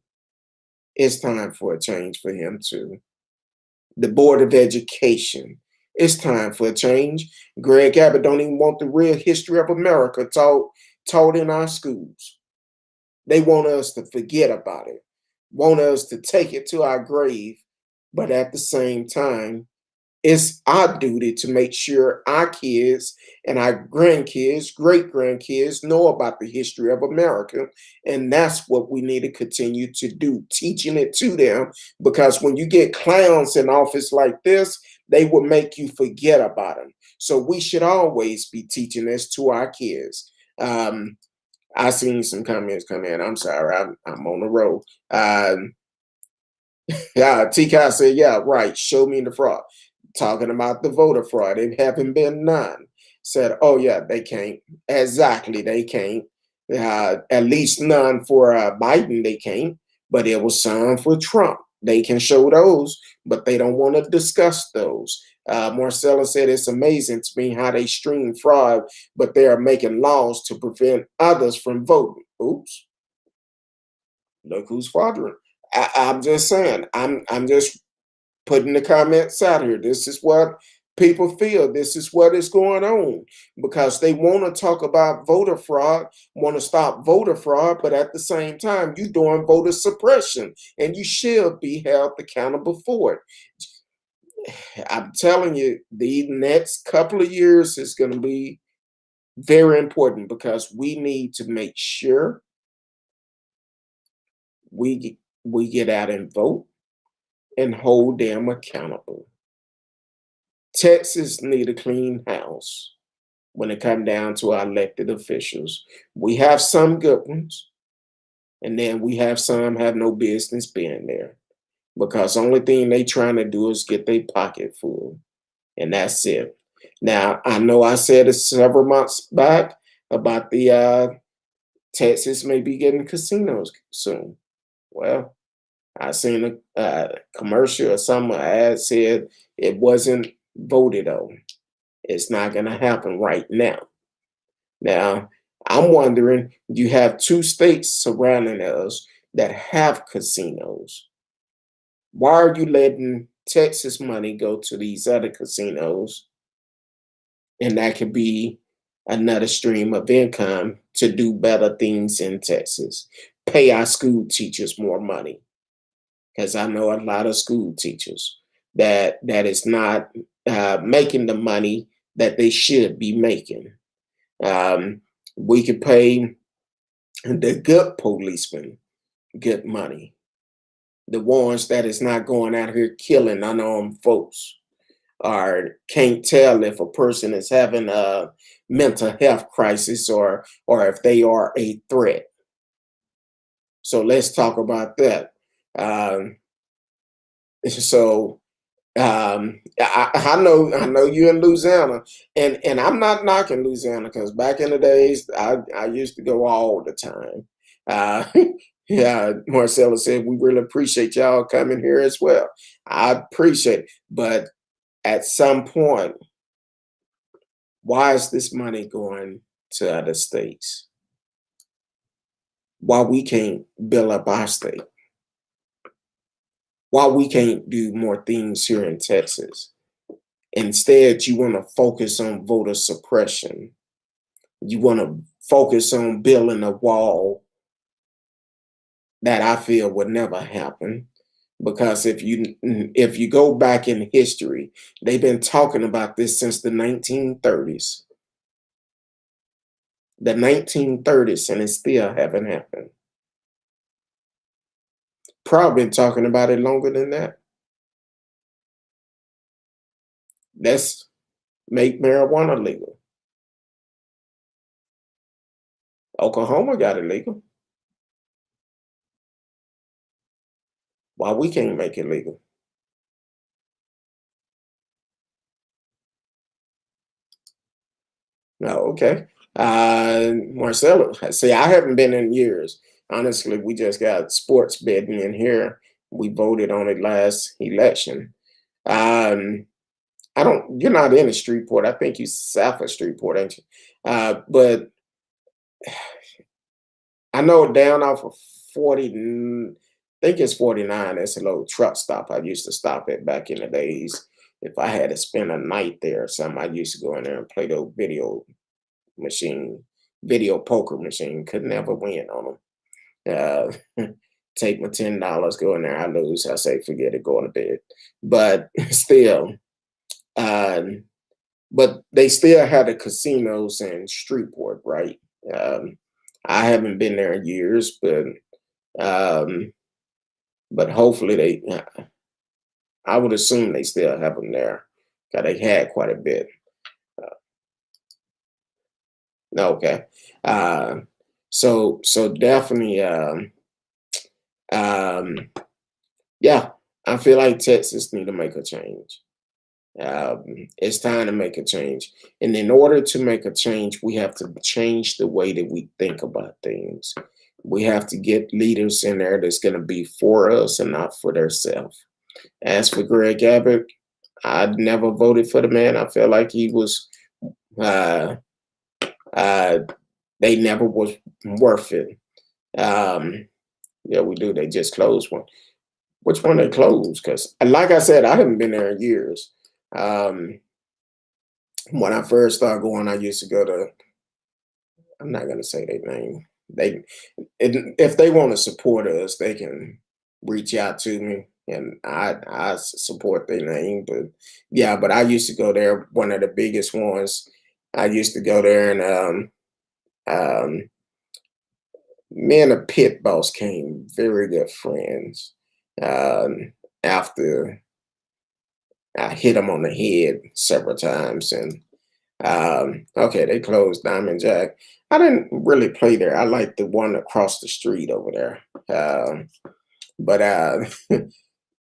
It's time for a change for him too. The Board of Education. It's time for a change. Greg Abbott don't even want the real history of America taught in our schools. They want us to forget about it, want us to take it to our grave, but at the same time, it's our duty to make sure our kids and our grandkids, great grandkids, know about the history of America. And that's what we need to continue to do, teaching it to them. Because when you get clowns in office like this, they will make you forget about them. So we should always be teaching this to our kids. I seen some comments come in. I'm sorry, I'm on the road. Yeah, TK said, yeah, right. Show me the fraud. Talking about the voter fraud. It haven't been none. Said, oh, yeah, they can't. Exactly, they can't. At least none for Biden, they can't. But it was some for Trump. They can show those, but they don't want to discuss those. Marcella said, it's amazing to me how they stream fraud, but they are making laws to prevent others from voting. Oops. Look who's fraudulent. I'm just saying, I'm just putting the comments out here. This is what people feel. This is what is going on because they want to talk about voter fraud, want to stop voter fraud, but at the same time, you're doing voter suppression and you should be held accountable for it. I'm telling you, the next couple of years is going to be very important because we need to make sure we get out and vote and hold them accountable. Texas need a clean house when it comes down to our elected officials. We have some good ones, and then we have some have no business being there because the only thing they trying to do is get their pocket full, and that's it. Now, I know I said it several months back about the Texas may be getting casinos soon. Well, I seen a commercial or some ad said it wasn't voted on. It's not going to happen right now. Now, I'm wondering, you have two states surrounding us that have casinos. Why are you letting Texas money go to these other casinos? And that could be another stream of income to do better things in Texas. Pay our school teachers more money. Because I know a lot of school teachers that is not making the money that they should be making. We could pay the good policemen good money, the ones that is not going out here killing unarmed folks, or can't tell if a person is having a mental health crisis or if they are a threat. So let's talk about that. I know you're in Louisiana, and I'm not knocking Louisiana because back in the days I used to go all the time. Yeah, Marcella said we really appreciate y'all coming here as well. I appreciate it, but at some point, why is this money going to other states? Why we can't build up our state? Why we can't do more things here in Texas? Instead, you want to focus on voter suppression. You want to focus on building a wall that I feel would never happen. Because if you go back in history, they've been talking about this since the 1930s. The 1930s, and it still haven't happened. Probably been talking about it longer than that. Let's make marijuana legal. Oklahoma got it legal. Why we can't make it legal? No, okay. Marcelo, see, I haven't been in years. Honestly, we just got sports betting in here. We voted on it last election. You're not in a Streetport. I think you south of Streetport, ain't you? But I know down off of 40, think it's 49. It's a little truck stop I used to stop at back in the days. If I had to spend a night there or something, I used to go in there and play those machine, video poker machine. Could never win on them. Take my $10, go in there, I lose. I say, forget it, go to bed. But still, but they still have the casinos in Streetport, right? I haven't been there in years, um, but hopefully I would assume they still have them there. Cause they had quite a bit. Okay. Uh, so definitely, um, yeah, I feel like Texas need to make a change. It's time to make a change. And in order to make a change, we have to change the way that we think about things. We have to get leaders in there that's going to be for us and not for themselves. As for Greg Abbott, I never voted for the man. I felt like he was, uh, uh, they never was worth it. Yeah, we do. They just closed one. Which one they closed? Because, like I said, I haven't been there in years. Um, when I first started going, I used to go to, I'm not going to say their name. If they want to support us, they can reach out to me and I support their name. But yeah, but I used to go there, one of the biggest ones. I used to go there and um, me and the pit boss came very good friends. After I hit him on the head several times and okay, they closed Diamond Jack. I didn't really play there. I like the one across the street over there. But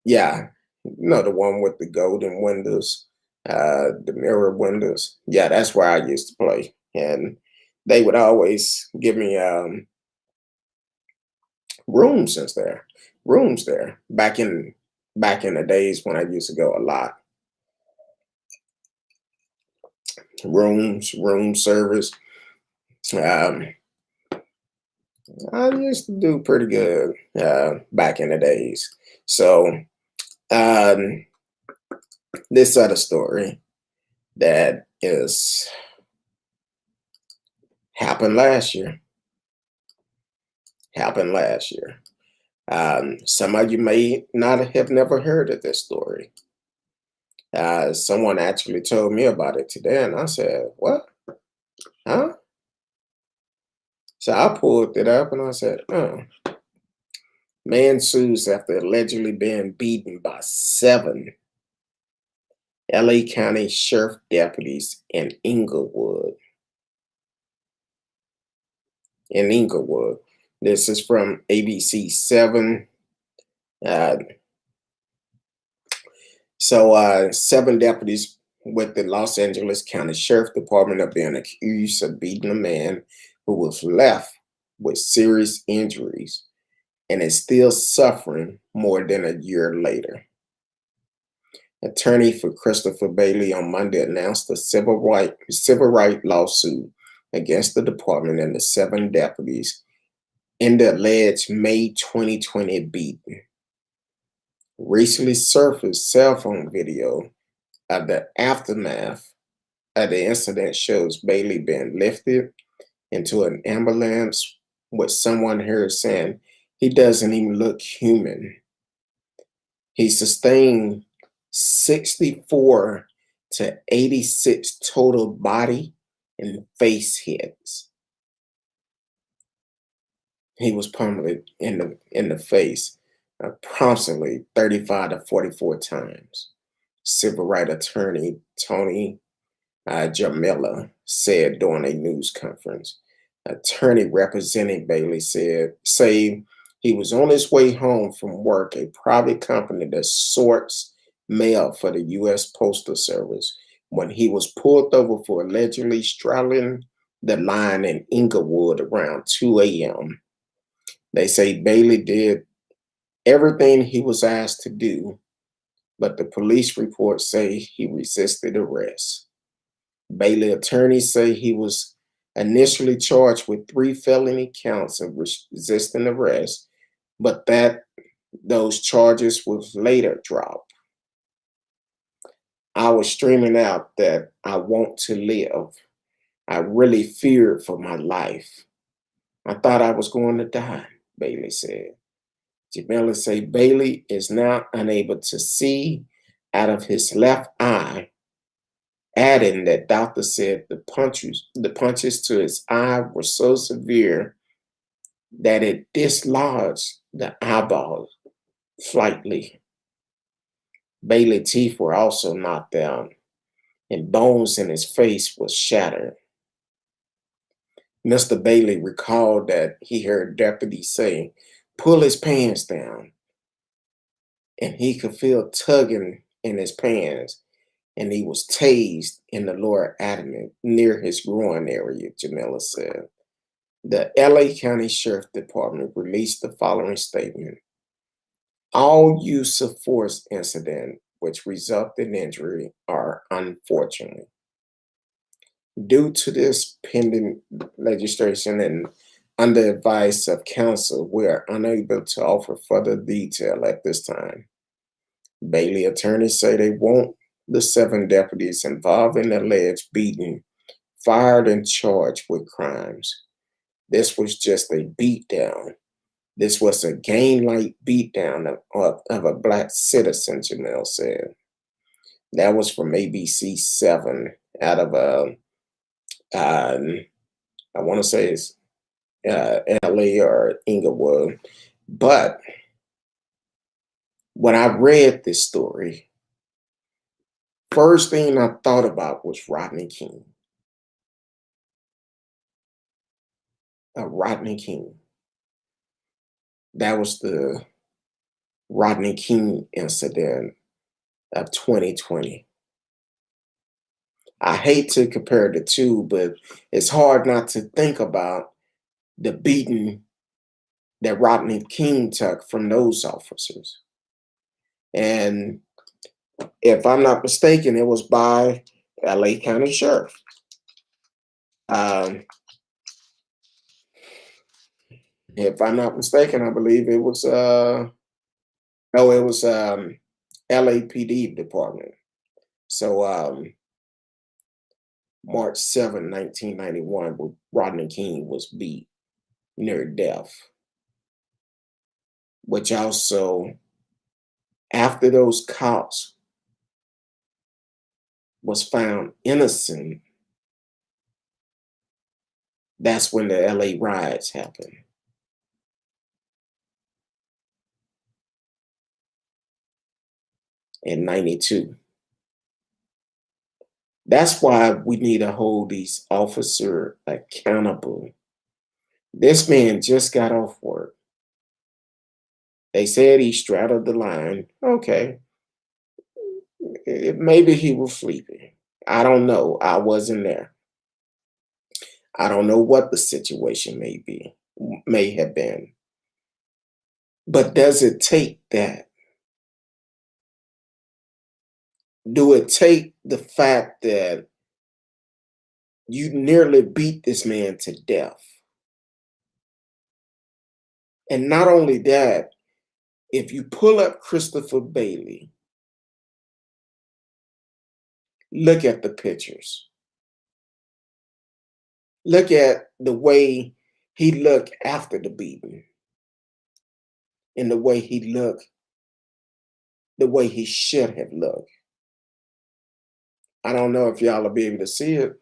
yeah, the one with the golden windows, the mirror windows. Yeah, that's where I used to play. And they would always give me rooms there. Back in the days when I used to go a lot. Room service. Um, I used to do pretty good back in the days. So um, this other story that is happened last year. Happened last year. Some of you may not have never heard of this story. Someone actually told me about it today, and I said, "What? Huh?" So I pulled it up and I said, "Oh." Man sues after allegedly being beaten by 7 LA County Sheriff deputies in Inglewood. This is from ABC 7. Uh, 7 deputies with the Los Angeles County Sheriff Department are being accused of beating a man who was left with serious injuries and is still suffering more than a year later. Attorney for Christopher Bailey on Monday announced a civil rights lawsuit against the department and the 7 deputies in the alleged May 2020 beating. Recently surfaced cell phone video of the aftermath of the incident shows Bailey being lifted into an ambulance with someone here saying he doesn't even look human. He sustained 64 to 86 total body and face hits. He was pummeled in the face approximately 35 to 44 times. Civil rights attorney Tony Jamila said during a news conference. Attorney representing Bailey said he was on his way home from work, a private company that sorts mail for the U.S. Postal Service, when he was pulled over for allegedly straddling the line in Inglewood around 2 a.m. They say Bailey did everything he was asked to do, but the police reports say he resisted arrest. Bailey attorneys say he was initially charged with 3 felony counts of resisting arrest, but those charges was later dropped. I was screaming out that I want to live. I really feared for my life. I thought I was going to die, Bailey said. Jamila said Bailey is now unable to see out of his left eye, adding that doctor said the punches to his eye were so severe that it dislodged the eyeball slightly. Bailey's teeth were also knocked down, and bones in his face was shattered. Mr. Bailey recalled that he heard deputies say, "Pull his pants down," and he could feel tugging in his pants, and he was tased in the lower abdomen near his groin area, Jamila said. The LA County Sheriff Department released the following statement. All use of force incidents which result in injury are unfortunate. Due to this pending legislation and under advice of counsel, we are unable to offer further detail at this time. Bailey attorneys say they want the 7 deputies involved in the alleged beating fired and charged with crimes. This was just a beatdown. This was a gang-like beatdown of a Black citizen, Jamil said. That was from ABC 7 out of I want to say it's LA or Inglewood. But when I read this story, first thing I thought about was Rodney King. Rodney King. That was the Rodney King incident of 2020. I hate to compare the two, but it's hard not to think about the beating that Rodney King took from those officers. And if I'm not mistaken, it was by LA County Sheriff. If I'm not mistaken, I believe it was LAPD department. So March 7, 1991, Rodney King was beat near death. Which also, after those cops was found innocent, that's when the LA riots happened. In 92. That's why we need to hold these officers accountable. This man just got off work. They said he straddled the line. Okay. Maybe he was sleeping. I don't know. I wasn't there. I don't know what the situation may have been. But does it take that? Do it take the fact that you nearly beat this man to death? And not only that, if you pull up Christopher Bailey, look at the pictures. Look at the way he looked after the beating and the way he looked, the way he should have looked. I don't know if y'all will be able to see it.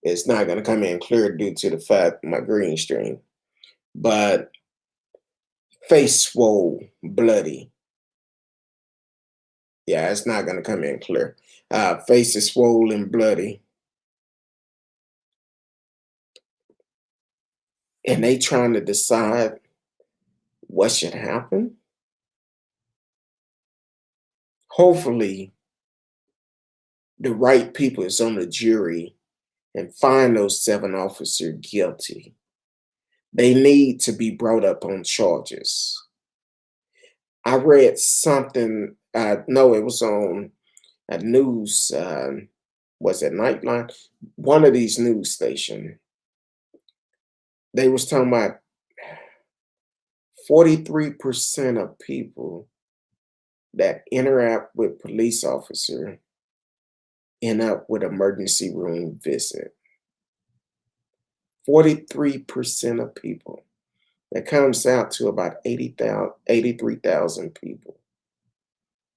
It's not going to come in clear due to the fact my green screen. But face swole, bloody. Yeah, it's not going to come in clear. Face is swollen, bloody. And they trying to decide what should happen. Hopefully, the right people is on the jury and find those 7 officers guilty. They need to be brought up on charges. I read something, no, it was on a news was it Nightline? One of these news stations. They was talking about 43% of people that interact with police officer end up with emergency room visit. 43% of people. That comes out to about 83,000 people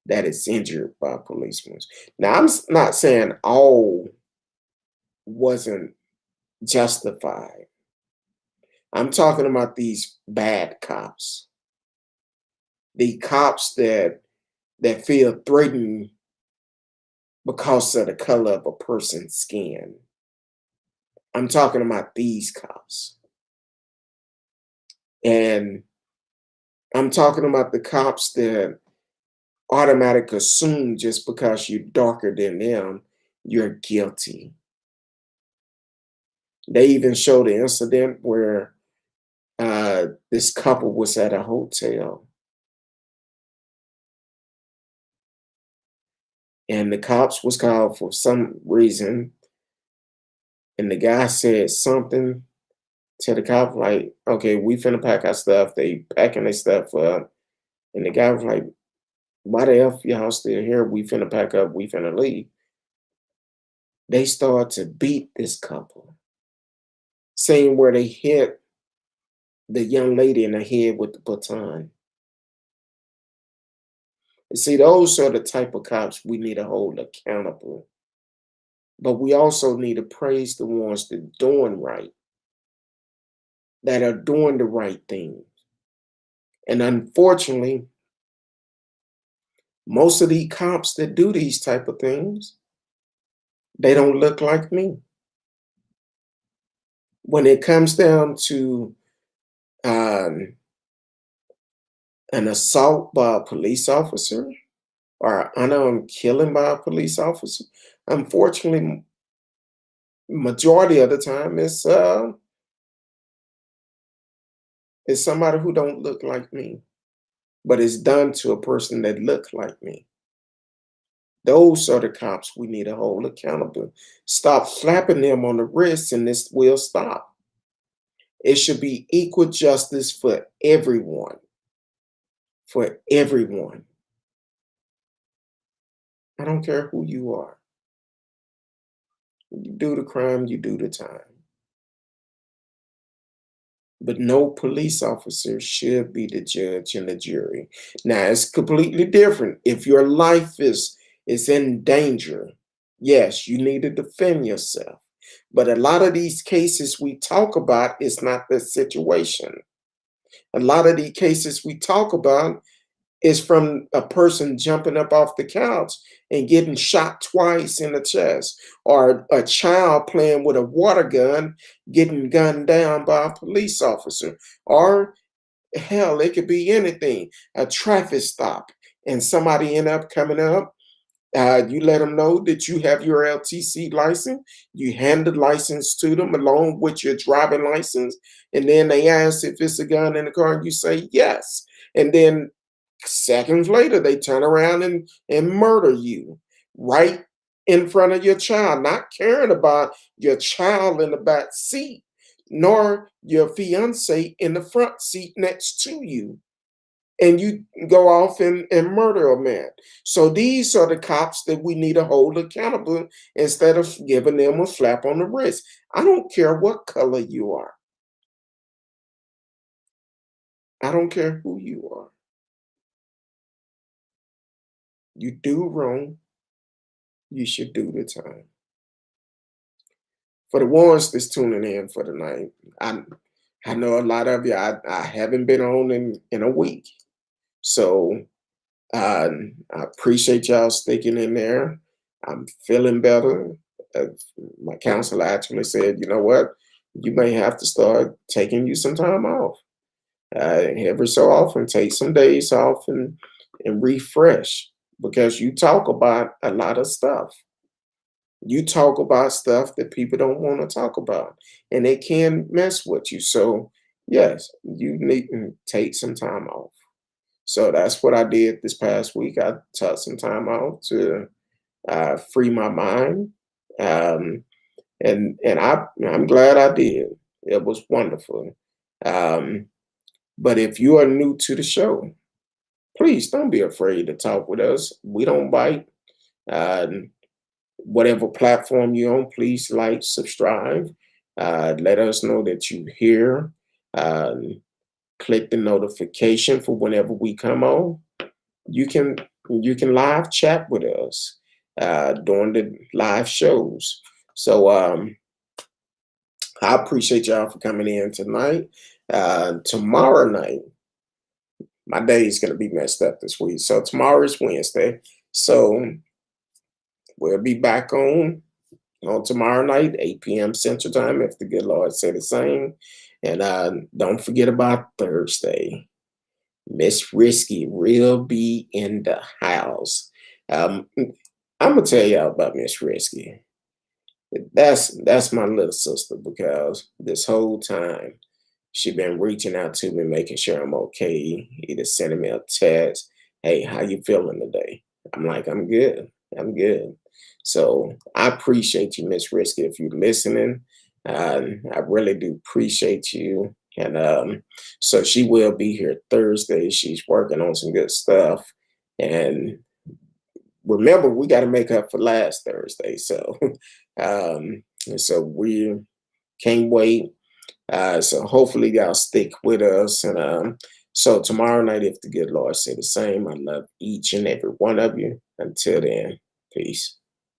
that is injured by policemen. Now, I'm not saying all wasn't justified. I'm talking about these bad cops, the cops that feel threatened because of the color of a person's skin. I'm talking about these cops. And I'm talking about the cops that automatically assume just because you're darker than them, you're guilty. They even showed the incident where this couple was at a hotel. And the cops was called for some reason. And the guy said something to the cop like, okay, we finna pack our stuff. They packing their stuff up. And the guy was like, why the F y'all still here? We finna pack up. We finna leave. They started to beat this couple. Same where they hit the young lady in the head with the baton. You see, those are the type of cops we need to hold accountable. But we also need to praise the ones that are doing right, that are doing the right thing. And unfortunately, most of the cops that do these type of things, they don't look like me. When it comes down to an assault by a police officer or an unarmed killing by a police officer, unfortunately, majority of the time it's somebody who don't look like me, but it's done to a person that looks like me. Those are the cops we need to hold accountable. Stop slapping them on the wrist and this will stop. It should be equal justice for everyone. For everyone. I don't care who you are. You do the crime, you do the time. But no police officer should be the judge and the jury. Now, it's completely different. If your life is in danger, yes, you need to defend yourself. But a lot of these cases we talk about is not the situation. A lot of the cases we talk about is from a person jumping up off the couch and getting shot twice in the chest, or a child playing with a water gun getting gunned down by a police officer, or hell, it could be anything, a traffic stop, and somebody end up coming up. You let them know that you have your LTC license. You hand the license to them along with your driving license, and then they ask if it's a gun in the car, and you say yes. And then seconds later, they turn around and murder you right in front of your child, not caring about your child in the back seat, nor your fiance in the front seat next to you. And you go off and murder a man. So these are the cops that we need to hold accountable instead of giving them a slap on the wrist. I don't care what color you are. I don't care who you are. You do wrong, you should do the time. For the ones that's tuning in for the night, I know a lot of you, I haven't been on in a week. So I appreciate y'all sticking in there. I'm feeling better. My counselor actually said, you know what, you may have to start taking you some time off. Every so often, take some days off and refresh, because you talk about a lot of stuff. You talk about stuff that people don't want to talk about, and it can mess with you. So, yes, you need to take some time off. So that's what I did this past week. I took some time off to free my mind, And I'm glad I did. It was wonderful. Um, but if you are new to the show, please don't be afraid to talk with us. We don't bite. Uh, whatever platform you're on, please like, subscribe. Let us know that you're here. Click the notification for whenever we come on. You can live chat with us during the live shows. So I appreciate y'all for coming in tonight. Tomorrow night, my day is going to be messed up this week. So tomorrow is Wednesday. So we'll be back on tomorrow night, 8 p.m. Central Time, if the good Lord said the same. And don't forget about Thursday. Miss Risky will be in the house. I'm gonna tell y'all about Miss Risky. That's my little sister, because this whole time she been reaching out to me, making sure I'm okay, either sending me a text, hey, how you feeling today? I'm like, I'm good. I'm good. So I appreciate you, Miss Risky, if you're listening. I really do appreciate you. And so she will be here Thursday. She's working on some good stuff. And remember, we got to make up for last Thursday. So so we can't wait. So hopefully y'all stick with us. And so tomorrow night, if the good Lord say the same, I love each and every one of you. Until then, peace.